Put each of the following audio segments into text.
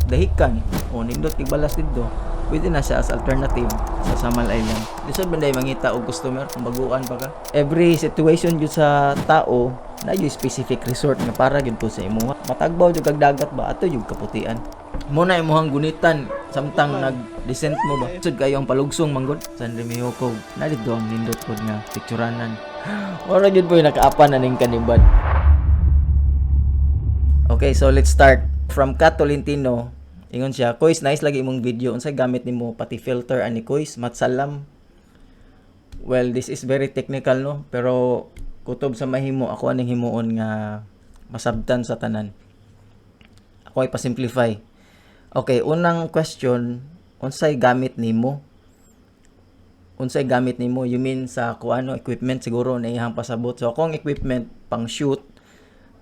dahikan o nindot kay balas didto, pwede na siya as alternative sa Samal Island. Lisod man day mangita og customer kung baguan pa ka. Every situation gyud sa tao na yung specific resort nga para gyud po sa imuha. Matagbaw jud kag dagat ba ato yung kaputian. Mo na imuhang gunitan samtang nag-descent mo ba. Sud kayo ang palugsong manggod San Remigio. Na dito ang nindot pod nga picturanan. Ora gyud po yung nakaapan na ning kanibad. Okay, so let's start from Kat Tolentino. Ingon siya, Kois, nice lagi imong video. Unsay gamit nimo pati filter ani Kois, matsalam. Well, this is very technical no, pero kutob sa mahimo ako aning himuon nga masabtan sa tanan. Ako ay pa-simplify. Okay, unang question, unsay gamit nimo? Unsay gamit nimo? You mean sa kuano equipment siguro na iyang pasabot. So akong equipment pang shoot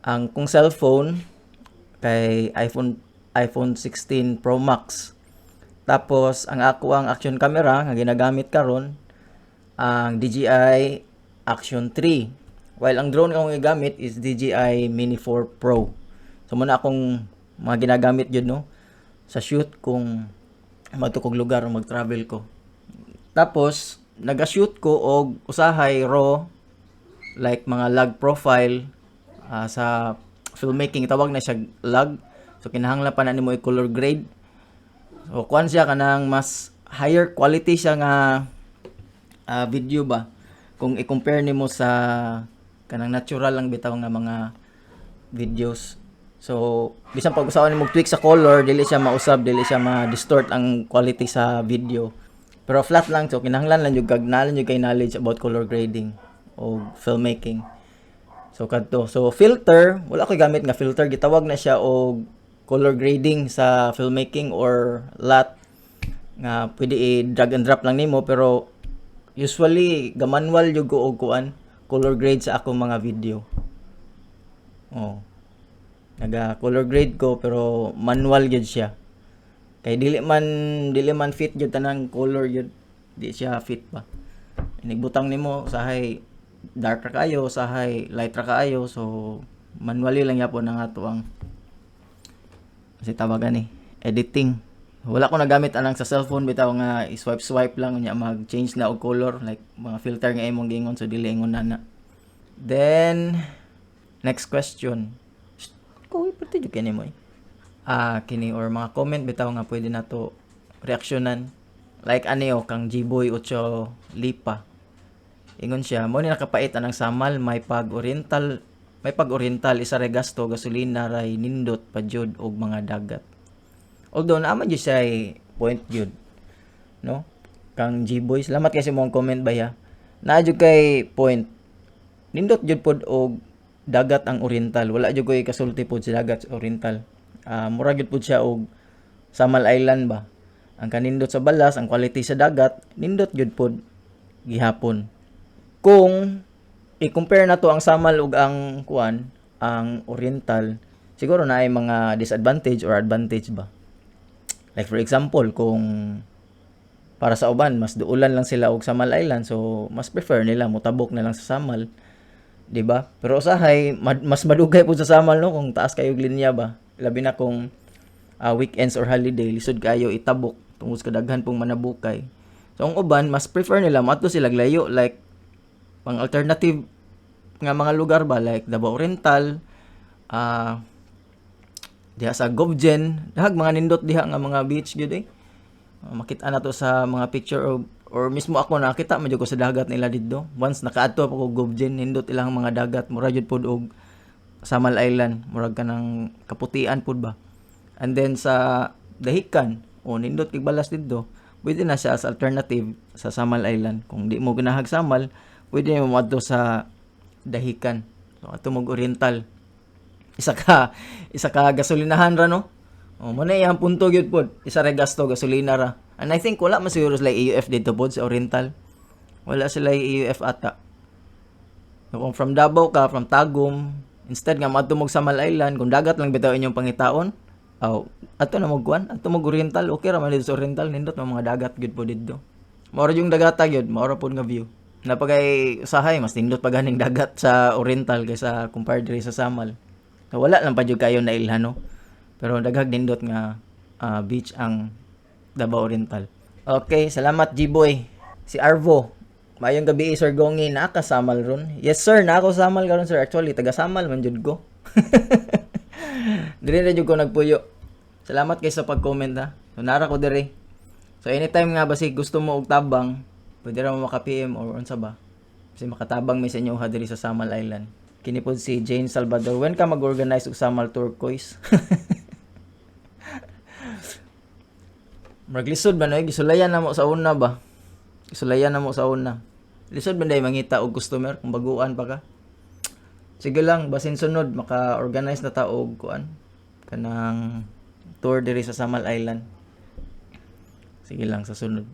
ang kung cellphone kay iPhone 16 Pro Max. Tapos ang ako ang action camera nga ginagamit karon ang DJI Action 3. While ang drone akong gigamit is DJI Mini 4 Pro. So muna akong mga ginagamit yun no sa shoot kung magtukog lugar o mag-travel ko. Tapos naga-shoot ko og usahay raw like mga log profile sa filmmaking tawag na siya log. So kinahanglan pa na nimo i-color grade. So kuan siya kanang mas higher quality siya nga video ba kung i-compare nimo sa kanang natural lang bitaw nga mga videos. So bisan pag usawan nimo tweak sa color, dili siya mausab, dili siya ma-distort ang quality sa video. Pero flat lang, so kinahanglan lang yung gagnalan yung kay knowledge about color grading o filmmaking. So kadto. So filter, wala ko gamit nga filter, gitawag na siya og color grading sa filmmaking or LUT nga pwede i-drag and drop lang nimo, pero usually ga-manual jud ko og kuan color grade sa akong mga video. Oh. Naga color grade ko pero manual jud siya. Kay dili man fit jud tanang color jud. Di siya fit pa. Inigbutang nimo usahay dark ra kayo, usahay light ra kayo, so manually lang yapon ang ato ang kasi tawagan editing. Wala ko nagamit anang sa cellphone bitaw nga i-swipe lang unya mag-change na og color like mga filter nga imong gingon, so dili ingon na. Then next question. Ko pati jud kini mo. Kini or mga comment bitaw nga pwede nato reaksyonan. Like ano kang G-Boy Ocho Lipa. Ingon siya, mo ni nakapait anang Samal, may pag-oriental isa ray gasto gasolina ray nindot pa jud og mga dagat. Although naman jud siya point jud. No? Kang G-Boy, salamat kasi mo ang comment ba ya. Naa jud kay point. Nindot jud pod og dagat ang oriental. Wala jud koy kasulti pod sa dagat sa oriental. Mura jud pod siya og Samal Island ba. Ang kanindot sa balas, ang quality sa dagat, nindot jud pod gihapon. Kung i-compare na to ang Samal ug ang kuan, ang oriental, siguro na ay mga disadvantage or advantage ba. Like for example, kung para sa uban mas duulan lang sila og Samal Island, so mas prefer nila motabok na lang sa Samal, di ba? Pero usahay mas madugay pud sa Samal no kung taas kayo linya ba. Labi na kung weekends or holiday, lisod kayo itabok tungod sa kadaghan pong manabukay. So ang uban mas prefer nila maadto sila layo like pang alternative nga mga lugar ba like Davao Oriental, diha sa Govjen, dahag mga nindot diha nga mga beach gyud makita na to sa mga picture or mismo ako nakita medyo ko sa dagat nila didto. Once nakaadto ako Govjen, nindot ilang mga dagat, mura jud pod og Samal Island, murag kanang kaputian pod ba. And then sa dahikan o nindot kay balas didto, pwede na siya as alternative sa Samal Island. Kung di mo ginahag Samal, pwede mo madto sa dahikan. So ato mog oriental. Isa ka gasolinahan ra no. Mo na iyang punto gyud pod. Isa ra gasto gasolina ra. And I think wala man siguro sila EUF dito pod sa oriental. Wala sila EUF ata. So kung from Davao ka, from Tagum, instead nga madto mog Samal Island, kung dagat lang bitaw inyong pangitaon, ato na mog kuan, ato mog oriental, okay ra man dito sa oriental, nindot mga dagat gyud pod didto. Mao yung dagata gyud, mao ra pod nga view. Napagay usahay mas nindot pa ganing dagat sa oriental kaysa compared diri sa Samal. So, wala lang pa jud kayo na ilhan no. Pero daghag nindot nga beach ang Davao Oriental. Okay, salamat G-Boy. Si Arvo. Mayong gabi Sir Gongi, nakasamal ron. Yes sir, nako samal karon sir. Actually taga-samal man jud ko. Dili na jud ko nagpuyo. Salamat kay sa pag-comment ha. So, nara ko dire. So anytime nga basi gusto mo og tabang, pwede ra mo maka-PM or unsa ba. Kasi makatabang may sa inyo ha diri sa Samal Island. Kini pod si Jane Salvador. When ka mag-organize og Samal Turquoise? Maglisod ba no? Gisulayan na mo sa una ba? Gisulayan na mo sa una. Lisod ba day mangita og customer kung baguan pa ka? Sige lang, basin sunod maka-organize na ta og kuan kanang tour diri sa Samal Island. Sige lang sa sunod.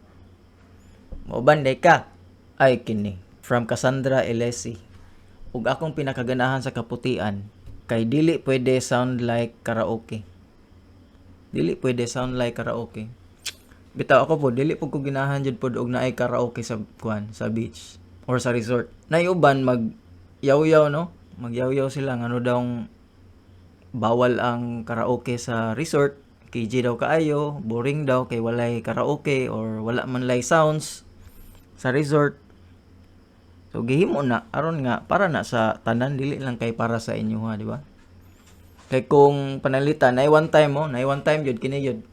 Mauban day ka. Ay kini from Cassandra Elesi. Ug akong pinakaganahan sa kaputian kay dili pwede sound like karaoke. Dili pwede sound like karaoke. Bitaw ako po, dili po ko ginahan jud pod og naay karaoke sa kuan, sa beach or sa resort. Nay uban mag yaw-yaw no? Magyaw-yaw sila ano daw bawal ang karaoke sa resort. KG daw kaayo, boring daw kay walay karaoke or wala man lay sounds sa resort. So gihimo na aron nga para na sa tanan, dili lang kay para sa inyo ha, di ba? Kay kung panalitan nay one time jud kini jud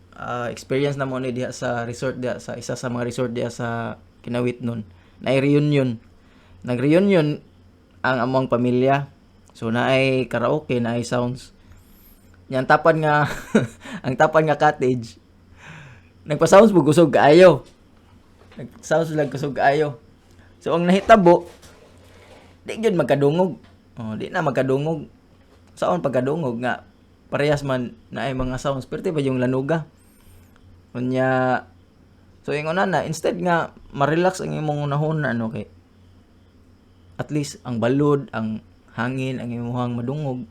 experience na mo ni diha sa resort diha sa isa sa mga resort diha sa Kinawit nun. Naay reunion. Nag-reunion ang among pamilya. So naay karaoke, naay sounds. Yang tapan nga ang tapan nga cottage. Nagpa-sounds po kusog kaayo. Nag-sounds lang kusog kaayo. So ang nahitabo di gyud magkadungog. Oh, di na magkadungog. Saon pagkadungog nga parehas man naay mga sounds perti ba yung lanuga. Unya so ingon na instead nga ma-relax ang imong unahon ano kay at least ang balod, ang hangin, ang imong madungog.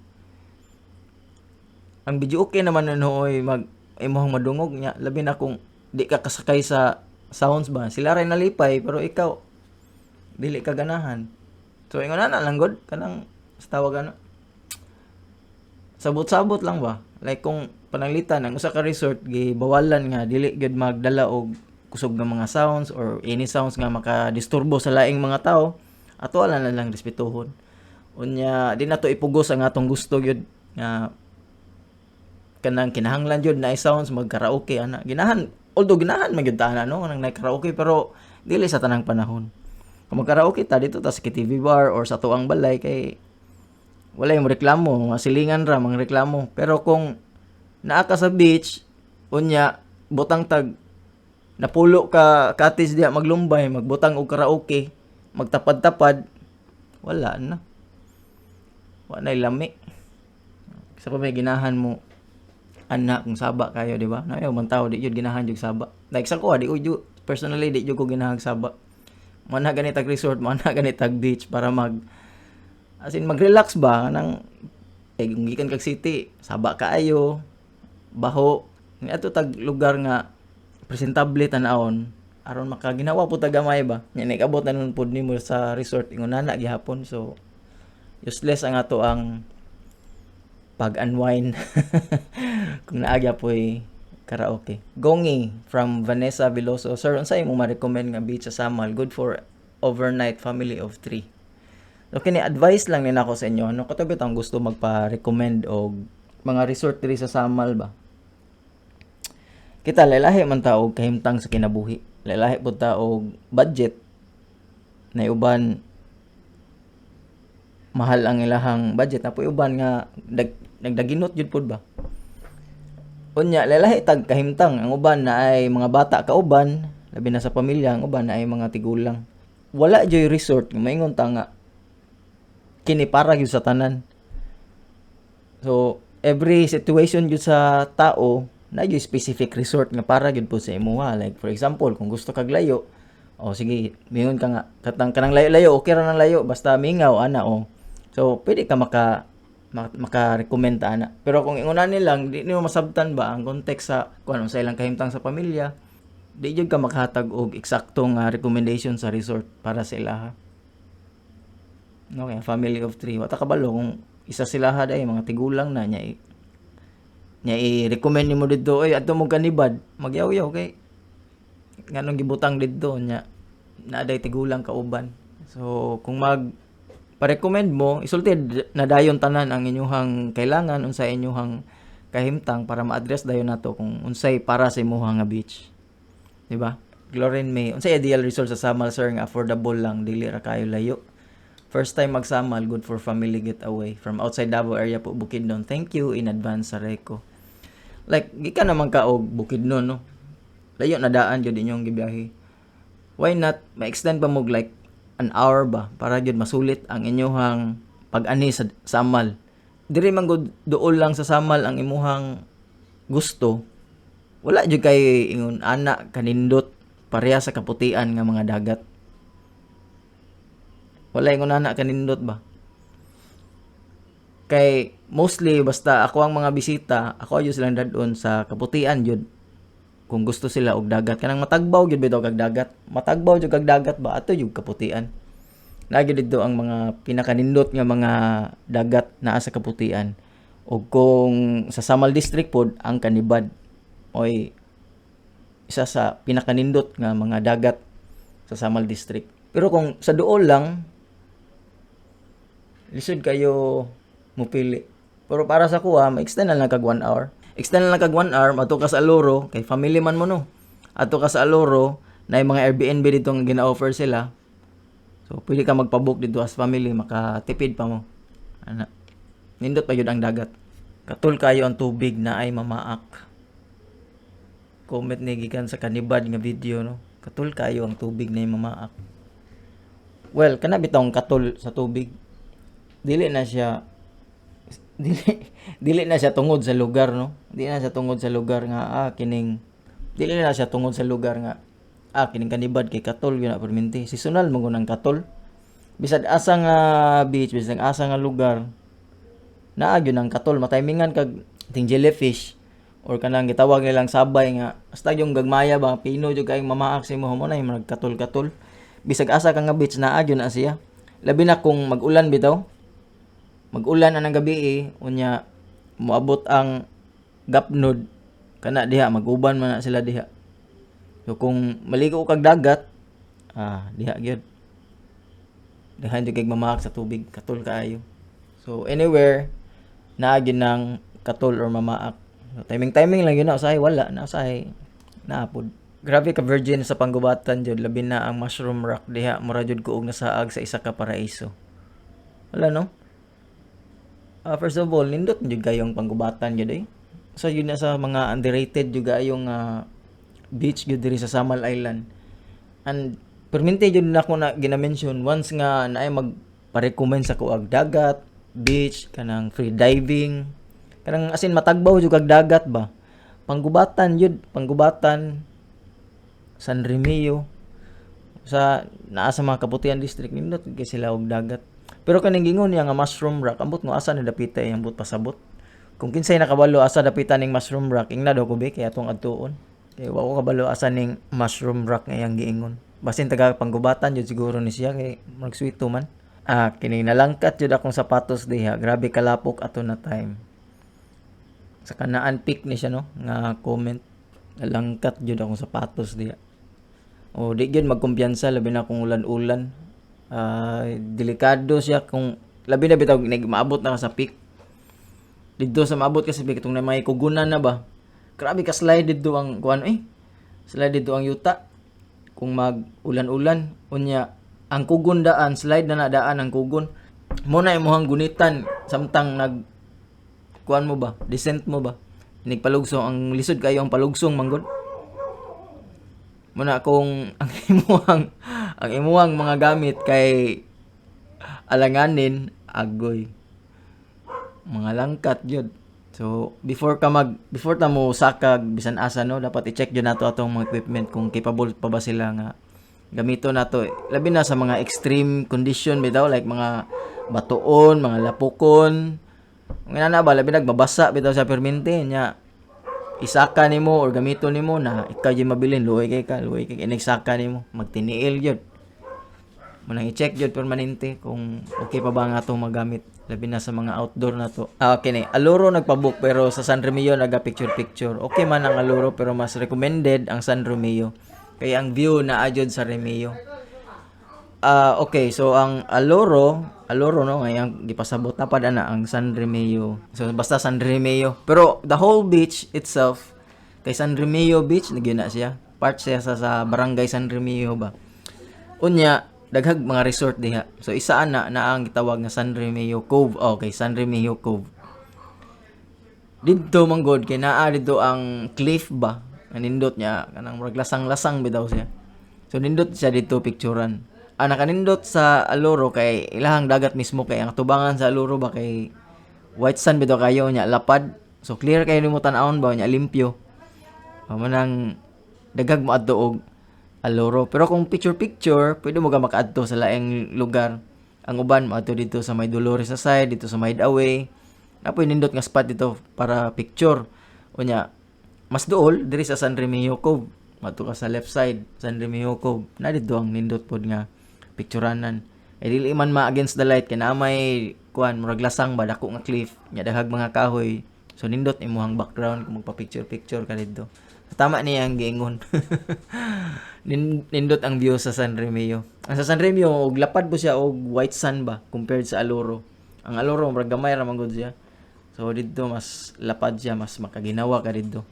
Ang video okay naman noy mag imong madungog nya labi na kung di ka kasakay sa sounds ba. Sila ray nalipay pero ikaw dili ka ganahan. So ingon na lang god kanang sa tawag ano. Sabot-sabot lang ba? Like kung pananglitan ang usa ka resort gibawalan nga dili gyud magdala og kusog nga mga sounds or any sounds nga makadisturbo sa laing mga tao, ato ala na lang respetuhon. Unya di na to ipugos ang atong gusto gyud nga kanang kinahanglan gyud na sounds mag-karaoke ana. Ginahan although ginahan man gyud ta ana no kanang karaoke pero dili sa tanang panahon. Kung mag-karaoke ta dito ta sa KTV bar or sa tuang balay kay wala yung reklamo, mga silingan ra mga reklamo. Pero kung naa ka sa beach, unya butang tag napulo ka cottage diha maglumbay, magbutang og karaoke, magtapad-tapad, wala na. Wala lami. Sa pa may ginahan mo ana kung saba kayo, di ba? Nayo man tao di jud ginahan jud saba. Like sa ko, di jud personally di jud ko ginahan saba. Mana ganit tag resort, mana ganit tag beach para as in mag-relax ba nang kung gikan kag city, saba kaayo, baho. Ni ato tag lugar nga presentable tan-awon aron makaginawa po tagamay ba. Nya nag-abot na nun pod nimo sa resort ingon na gihapon. So useless ang ato ang pag-unwind kung naagya po'y karaoke. Gongi from Vanessa Veloso. Sir, unsay mo ma-recommend nga beach sa Samal good for overnight family of 3? So, kini-advise lang nila ako sa inyo. Ano katubit ang gusto magpa-recommend o mga resort diri sa Samal ba? Kita, lalahi man ta og kahimtang sa kinabuhi. Lalahi po ta og budget na uban mahal ang ilahang budget. Na po uban nga nagdaginot jud pod ba? Unya, lalahi tag kahimtang. Ang uban na ay mga bata kauban, labi na sa pamilya, ang uban na ay mga tigulang. Wala joy resort, maingon ta nga kini para gyud sa tanan. So every situation gyud sa tao na gyud specific resort nga para gyud po sa imuha. Like for example, kung gusto kag layo, sige, mingon ka nga kanang layo-layo, okay ra nang layo basta mingaw ana So pwede ka maka-recommend ana. Pero kung ingunan nilang di nimo masabtan ba ang context sa kung sa ilang kahimtang sa pamilya, di jud ka makahatag og eksaktong recommendation sa resort para sa ilaha. Okay, family of 3. Wata kabalo kung isa sila day mga tigulang na nya nya i-recommend nimo didto, oy adto mo kanibad, magyaw-yaw kay nganong gibutang didto nya naaday tigulang kauban. So kung pa-recommend mo, isulti na dayon tanan ang inyuhang kailangan unsay inyuhang kahimtang para ma-address dayon nato kung unsay para sa imuha nga beach. Di ba? Glorin May, unsay ideal resort sa Samal sir nga affordable lang, dili ra kayo layo. First time magsamal, good for family getaway. From outside Davao area po, Bukidnon. Thank you in advance sa Reco. Like, gikan naman ka og Bukidnon, no? Layo na daan jud inyong gibiyahe. Why not ma-extend pa mo like an hour ba para jud masulit ang inyong pag-ani sa Samal. Diri man gud duol lang sa Samal ang imuhang gusto. Wala jud kay ingon ana kanindot pareha sa kaputian nga mga dagat. Wala ingon ana kanindot ba? Kay mostly basta ako ang mga bisita, ako ayo silang dadon sa kaputian jud. Kung gusto sila og dagat kanang matagbaw jud bitaw kag dagat. Matagbaw jud kag dagat ba ato jud kaputian. Lagi dito ang mga pinakanindot nga mga dagat naa sa kaputian. O kung sa Samal District pod ang Kanibad. Oy isa sa pinakanindot nga mga dagat sa Samal District. Pero kung sa duol lang lisod kayo mupili. Pero para sa kuha, ma-extend na lang kag 1 hour. Extend na lang kag 1 hour, ato ka sa Aloro, kay family man mo no. Ato ka sa Aloro, na yung mga Airbnb dito nga gina-offer sila. So, pwede ka magpabook dito as family, makatipid pa mo. Ana. Nindot pa yun ang dagat. Katul kayo ang tubig na ay mamaak. Comment ni gikan sa Kanibad nga video, no. Katul kayo ang tubig na ay mamaak. Well, kana bitong katul sa tubig. Dili na siya tungod sa lugar, no. Dili na siya tungod sa lugar nga dili na siya tungod sa lugar nga kining Kanibad kay katol yun na perminti. Seasonal mo ng katol. Bisag asa nga beach, bisag asa nga lugar naa gyud ang katol, matimingan kag ting jellyfish or kanang gitawag nilang sabay nga hasta yung gagmaya ba pino jud kay mamaak sa imo mo na yung katol-katol. Bisag asa ka nga beach naa gyud na siya. Labi na kung mag-ulan bitaw. Mag-ulan anang gabi unya moabot ang gapnod kana diha mag-uban man na sila diha. So kung maligo kag dagat diha gyud. Diha jud kay mamaak sa tubig, katol kaayo. So anywhere naa gyud nang katol or mamaak. So, timing lang yun na usahay wala na usahay naapod. Grabe ka virgin sa panggubatan jud, labi na ang Mushroom Rock diha mura jud ko og nasaag sa isa ka paraiso. Wala no? First of all, nindot jud kayong panggubatan jud So yun na sa mga underrated jud kayong beach jud diri sa Samal Island. And perminti jud nako na gina-mention once nga naay magpa-recommend sa kuag dagat, beach, kanang free diving, kanang asin matagbaw jud kag dagat ba. Panggubatan San Remio sa naa sa mga Kaputian District nindot kay sila og dagat. Pero kaning gingon niya nga Mushroom Rock ambot mo asa na dapita ambot pasabot. Kung kinsay nakabalo asa dapitan ning Mushroom Rock ingna daw ko be kay atong adtuon. Kay wa ko kabalo asa ning Mushroom Rock nga iyang giingon. Basin taga panggubatan jud siguro ni siya kay magswito man. Kini nalangkat jud akong sapatos diha. Grabe kalapok ato na time. Sa kanaan pick ni siya no nga comment. Nalangkat jud akong sapatos diha. O di gyud magkumpiyansa labi na kung ulan-ulan. Delikado siya kung labi na bitaw maabot na ka sa peak. Dito sa maabot kasi bitong na may kugunan na ba. Grabe ka slide dito ang kuan slide dito ang yuta. Kung mag ulan-ulan unya ang kugon daan slide na daan ang kugon. Mo na imong gunitan samtang nag kuan mo ba? Descent mo ba? Nigpalugsong ang lisod kayo ang palugsong manggod. Muna kung ang imuhang mga gamit kay alanganin agoy mga langkat jud. So before ta mo sakag bisan asa no dapat i-check jud nato atong mga equipment kung capable pa ba sila nga gamito nato. Labi na sa mga extreme condition bitaw like mga batuon, mga lapukon. Ngana na ba labi nagbabasa bitaw sa permente nya isaka nimo or gamito nimo na ikaw jud mabilin luoy kay inagsaka nimo magtiniil jud. Munang i-check jud permanente kung okay pa ba nga atong magamit. Labi na sa mga outdoor na to. Okay ni. Aluro nagpabook pero sa San Remillo naga picture. Okay man ang Aluro pero mas recommended ang San Remillo. Kaya ang view na ajod sa Remillo. Okay, so ang Aloro no, ngayang gipasabot na pa na ang San Remillo. So basta San Remillo. Pero the whole beach itself, kay San Remillo Beach, nagyan na siya. Part siya sa barangay San Remillo ba. Unya, daghag mga resort diha. So isa na ang gitawag nga San Remillo Cove. Okay, San Remillo Cove. Didto manggod kay naa dito ang cliff ba. Nindot niya kanang murag lasang-lasang bitaw siya. So nindot siya dito picturean. Nakanindot sa Aloro kay ilahang dagat mismo kay ang tubangan sa Aloro ba kay white sand bitaw kayo nya lapad. So clear kayo nimo tan-awon ba nya limpyo. Manang daghag mo adto og Aloro. Pero kung picture, pwede mo ka makaadto sa laing lugar. Ang uban maadto dito sa May Dolores sa side, dito sa Hideaway. Napoy nindot nga spot dito para picture. Unya, mas duol diri sa San Remillo Cove. Maadto ka sa left side, San Remillo Cove. Na dito ang nindot pod nga picturanan. Dili man against the light kay na may kuan murag lasang ba dako nga cliff, nya daghag mga kahoy. So nindot imong background kung magpa-picture ka dito. Tama niya ang giingon. Nindot ang view sa San Remillo. Ang sa San Remillo, og lapad po siya og white sand ba compared sa Aloro. Ang Aloro, murag gamay ra man gud siya. So dito mas lapad siya, mas makaginawa ka dito.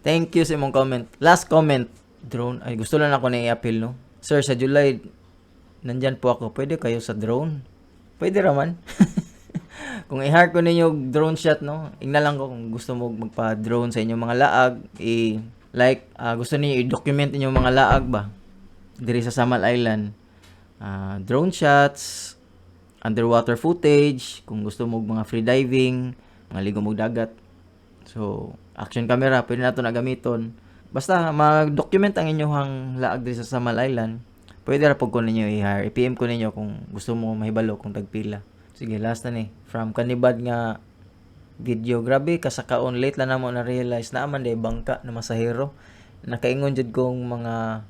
Thank you sa imong comment. Last comment, drone. Ay gusto lang ako na i-appeal no. Sir, sa July nandyan po ako. Pwede kayo sa drone? Pwede raman. Kung i-hire ko ninyo drone shot, no? Ingna lang ko kung gusto mo magpa-drone sa inyong mga laag. Gusto niyo i-document inyong mga laag ba? Diri sa Samal Island. Drone shots, underwater footage, kung gusto mo mga free diving, mga ligo mong dagat. So, action camera, pwede na ito na gamiton. Basta, mag-document ang inyong laag diri sa Samal Island. Pwede ra po ko ninyo i-hire. I-PM ko ninyo kung gusto mo mahibalo kung tagpila. Sige, last na ni. From kanibad nga video. Grabe, kasakaon. Late lang na mo na-realize na aman day bangka na masahero. Nakaingon jud kong mga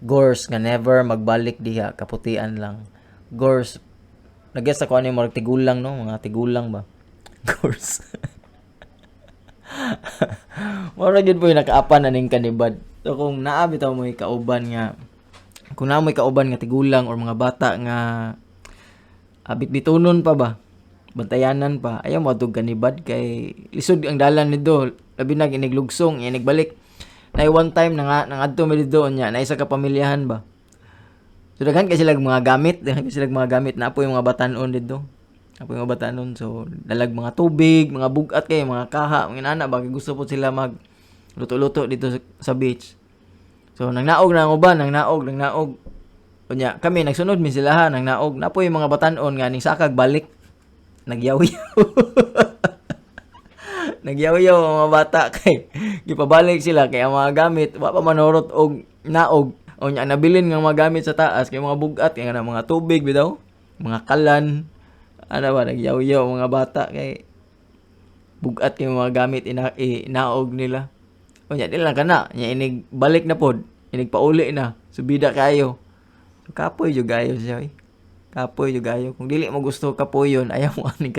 gores nga never magbalik diha. Kaputian lang. Gores. Nag-guess ako ano yung mga tigulang, no? Mga tigulang ba? Gores. Mara jud po yung nakaapan na ning kanibad. So, kung naabitaw mo yung kauban nga, kung na mo kauban nga tigulang or mga bata nga bit-bitunon pa ba, bantayanan pa, ayaw mo itong kanibad kay lisod ang dalan nito, labi na giniglugsong, nagbalik na one time nangadto mi dito nya na isa ka pamilyahan ba. So daghan kay sila mga gamit, na po yung mga batanon dito. Apo yung mga batanon, so dalag mga tubig, mga bugat kay mga kaha, mga inana ba gusto po sila mag luto-luto dito sa beach. So nangnaog na ang uban, nangnaog. Unya kami nagsunod mi sila ha, nangnaog. Na po yung mga batanon nga ning sakag balik. Nagyaw-yaw. Nagyaw-yaw ang mga bata kay gipabalik sila kay ang mga gamit wa pa manorot og naog. Unya nabilin nga mga gamit sa taas kay mga bugat kay nga mga tubig bitaw, mga kalan. Ano ba nagyaw-yaw mga bata kay bugat kay mga gamit inaog nila. Unya di lang kana, nya inig balik na pod, inig pauli na, subida kayo. So, kapoy jud gayo siya. Kapoy jud gayo. Kung dili mo gusto kapoyon, ayaw mo ani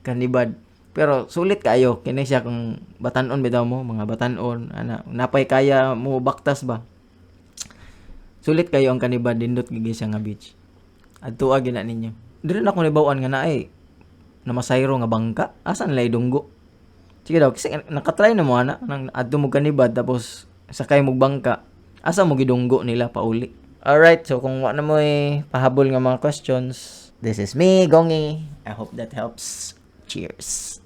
kanibad. Pero sulit kayo kini siya kung batanon bitaw mo, mga batanon, napay kaya mo baktas ba. Sulit kayo ang kanibad dindot gigi siya nga beach. Adto gyud na ninyo. Dili na ko nibaw-an nga naay na masayro nga bangka. Asan lay dunggo? Sige daw, kasi nakatry na mo nang adto mo kanibad tapos sakay mo bangka. Asa mo gidunggo nila pauli. Alright, so kung wala mo pahabol nga mga questions, this is me, Gongi. I hope that helps. Cheers.